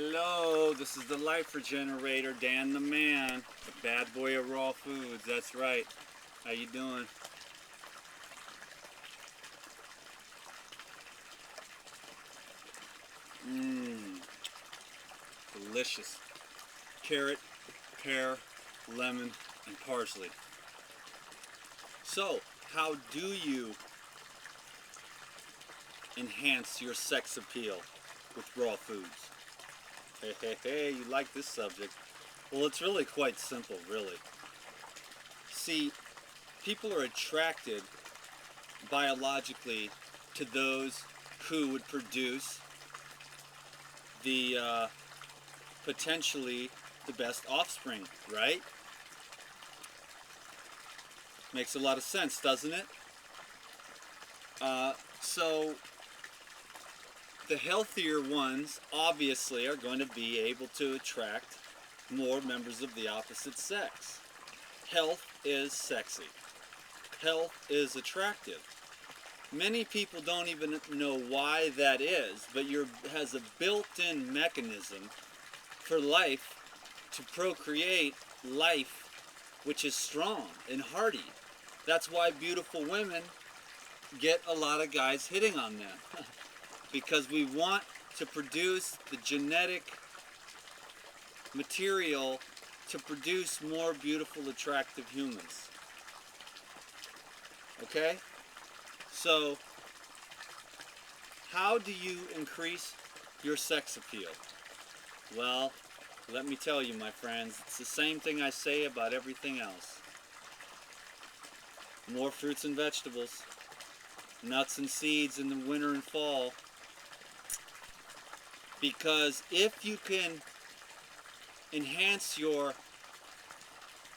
Hello, this is the Life Regenerator, Dan the Man, the bad boy of raw foods. That's right. How you doing? Mmm, delicious. Carrot, pear, lemon, and parsley. So, how do you enhance your sex appeal with raw foods? Hey, you like this subject. Well, it's really quite simple, really. See, people are attracted biologically to those who would produce the potentially the best offspring, right? Makes a lot of sense, doesn't it? So the healthier ones obviously are going to be able to attract more members of the opposite sex. Health is sexy. Health is attractive. Many people don't even know why that is, but has a built-in mechanism for life to procreate life which is strong and hardy. That's why beautiful women get a lot of guys hitting on them. Because we want to produce the genetic material to produce more beautiful, attractive humans. Okay? So, how do you increase your sex appeal? Well, let me tell you, my friends, it's the same thing I say about everything else. More fruits and vegetables, nuts and seeds in the winter and fall. Because if you can enhance your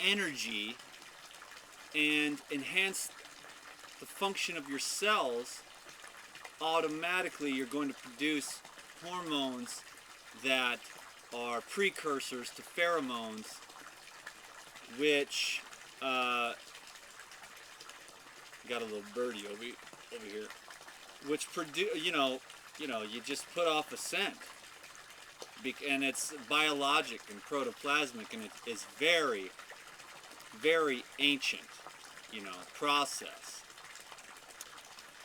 energy and enhance the function of your cells, automatically you're going to produce hormones that are precursors to pheromones, which got a little birdie over here, which produce, you just put off a scent, and it's biologic and protoplasmic, and it is very, very ancient, process.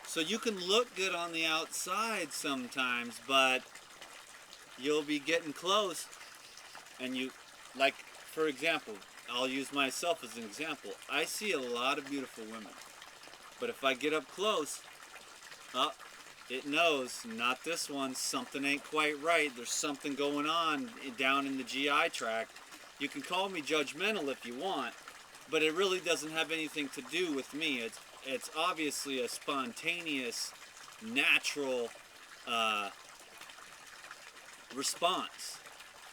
So you can look good on the outside sometimes, but you'll be getting close, and like, for example, I'll use myself as an example. I see a lot of beautiful women, but if I get up close, it knows, not this one, something ain't quite right. There's something going on down in the GI tract. You can call me judgmental if you want, but it really doesn't have anything to do with me. It's obviously a spontaneous, natural response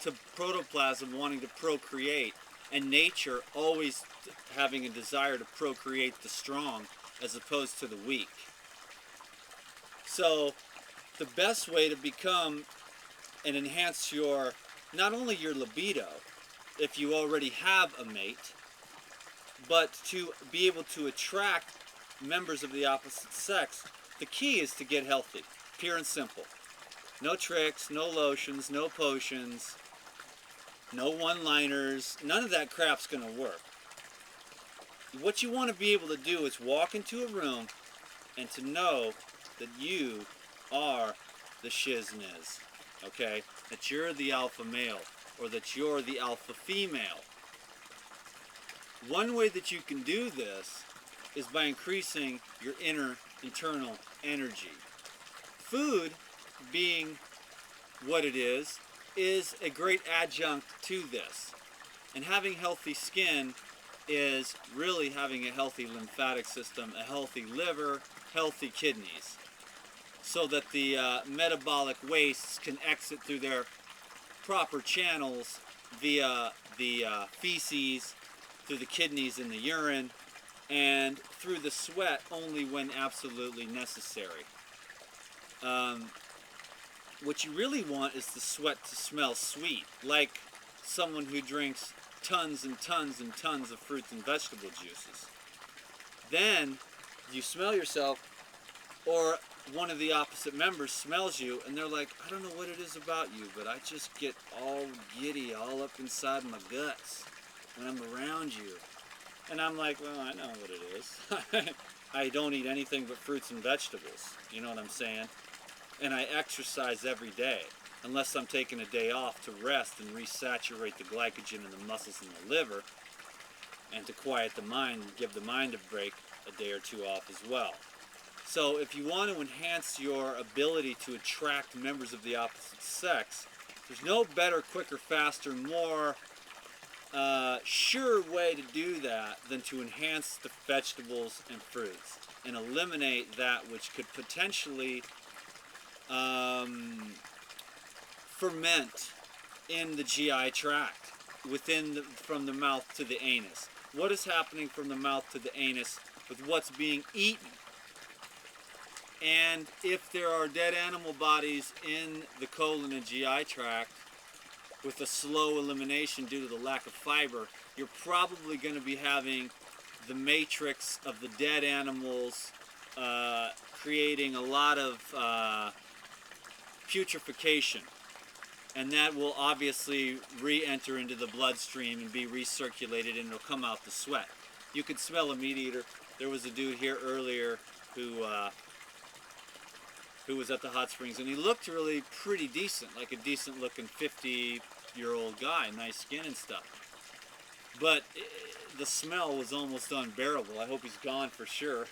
to protoplasm wanting to procreate, and nature always having a desire to procreate the strong as opposed to the weak. So the best way to become and enhance not only your libido, if you already have a mate, but to be able to attract members of the opposite sex, the key is to get healthy, pure and simple. No tricks, no lotions, no potions, no one-liners, none of that crap's gonna work. What you want to be able to do is walk into a room and to know that you are the shizniz, okay? That you're the alpha male, or that you're the alpha female. One way that you can do this is by increasing your internal energy. Food, being what it is a great adjunct to this. And having healthy skin is really having a healthy lymphatic system, a healthy liver, healthy kidneys, so that the metabolic wastes can exit through their proper channels via the feces, through the kidneys and the urine, and through the sweat only when absolutely necessary. What you really want is the sweat to smell sweet, like someone who drinks tons and tons and tons of fruits and vegetable juices. Then you smell yourself, or one of the opposite members smells you and they're like, I don't know what it is about you, but I just get all giddy, all up inside my guts when I'm around you. And I'm like, well, I know what it is. I don't eat anything but fruits and vegetables, you know what I'm saying? And I exercise every day, unless I'm taking a day off to rest and resaturate the glycogen in the muscles and the liver, and to quiet the mind and give the mind a break a day or two off as well. So if you want to enhance your ability to attract members of the opposite sex, there's no better, quicker, faster, more sure way to do that than to enhance the vegetables and fruits and eliminate that which could potentially ferment in the GI tract from the mouth to the anus. What is happening from the mouth to the anus with what's being eaten? And if there are dead animal bodies in the colon and GI tract with a slow elimination due to the lack of fiber, you're probably going to be having the matrix of the dead animals creating a lot of putrefaction. And that will obviously re-enter into the bloodstream and be recirculated, and it'll come out the sweat. You could smell a meat eater. There was a dude here earlier who was at the hot springs, and he looked really pretty decent, like a decent looking 50-year-old guy, nice skin and stuff. But the smell was almost unbearable. I hope he's gone for sure.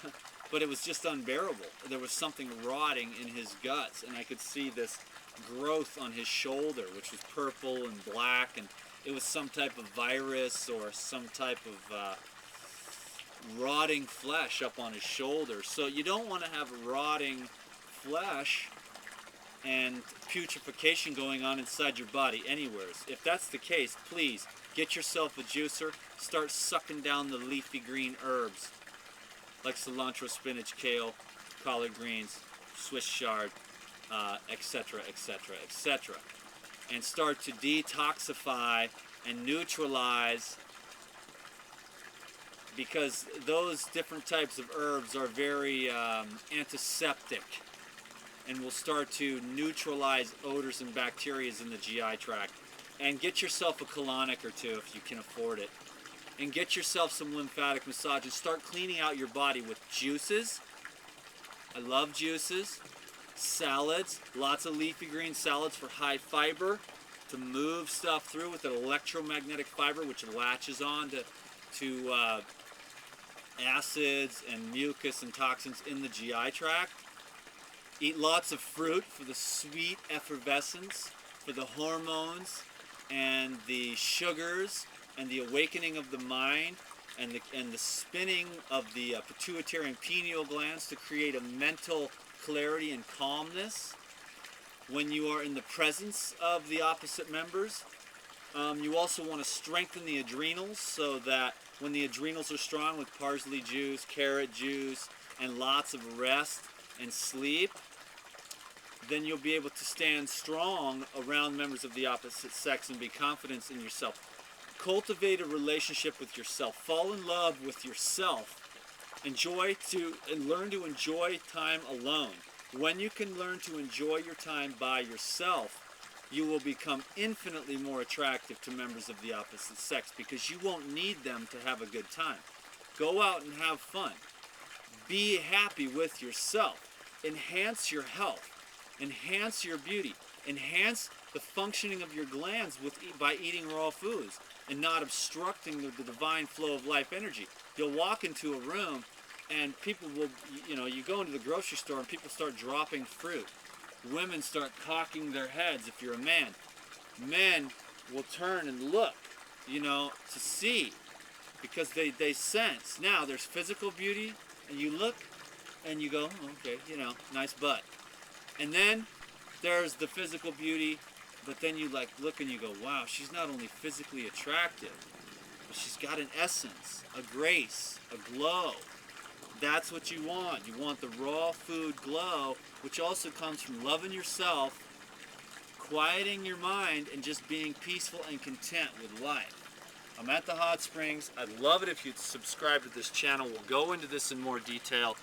But it was just unbearable. There was something rotting in his guts, and I could see this growth on his shoulder, which was purple and black, and it was some type of virus or some type of rotting flesh up on his shoulder. So you don't want to have rotting flesh and putrefaction going on inside your body anywhere. If that's the case, please get yourself a juicer, start sucking down the leafy green herbs like cilantro, spinach, kale, collard greens, Swiss chard, etc., etc., etc., and start to detoxify and neutralize, because those different types of herbs are very antiseptic and will start to neutralize odors and bacteria in the GI tract. And get yourself a colonic or two if you can afford it, and get yourself some lymphatic massage and start cleaning out your body with juices. I love juices. Salads, lots of leafy green salads for high fiber, to move stuff through with an electromagnetic fiber which latches on to acids and mucus and toxins in the GI tract. Eat lots of fruit for the sweet effervescence, for the hormones and the sugars and the awakening of the mind and the spinning of the pituitary and pineal glands to create a mental clarity and calmness when you are in the presence of the opposite members. You also want to strengthen the adrenals, so that when the adrenals are strong with parsley juice, carrot juice, and lots of rest and sleep, then you'll be able to stand strong around members of the opposite sex and be confident in yourself. Cultivate a relationship with yourself. Fall in love with yourself. And learn to enjoy time alone. When you can learn to enjoy your time by yourself, you will become infinitely more attractive to members of the opposite sex, because you won't need them to have a good time. Go out and have fun. Be happy with yourself. Enhance your health. Enhance your beauty. Enhance the functioning of your glands by eating raw foods and not obstructing the divine flow of life energy. You'll walk into a room and people will, you go into the grocery store and people start dropping fruit. Women start cocking their heads if you're a man. Men will turn and look, to see, because they sense. Now, there's physical beauty, and you look and you go, oh, okay, nice butt. And then there's the physical beauty, but then you look and you go, wow, she's not only physically attractive, but she's got an essence, a grace, a glow. That's what you want. You want the raw food glow, which also comes from loving yourself, quieting your mind, and just being peaceful and content with life. I'm at the hot springs. I'd love it if you'd subscribe to this channel. We'll go into this in more detail.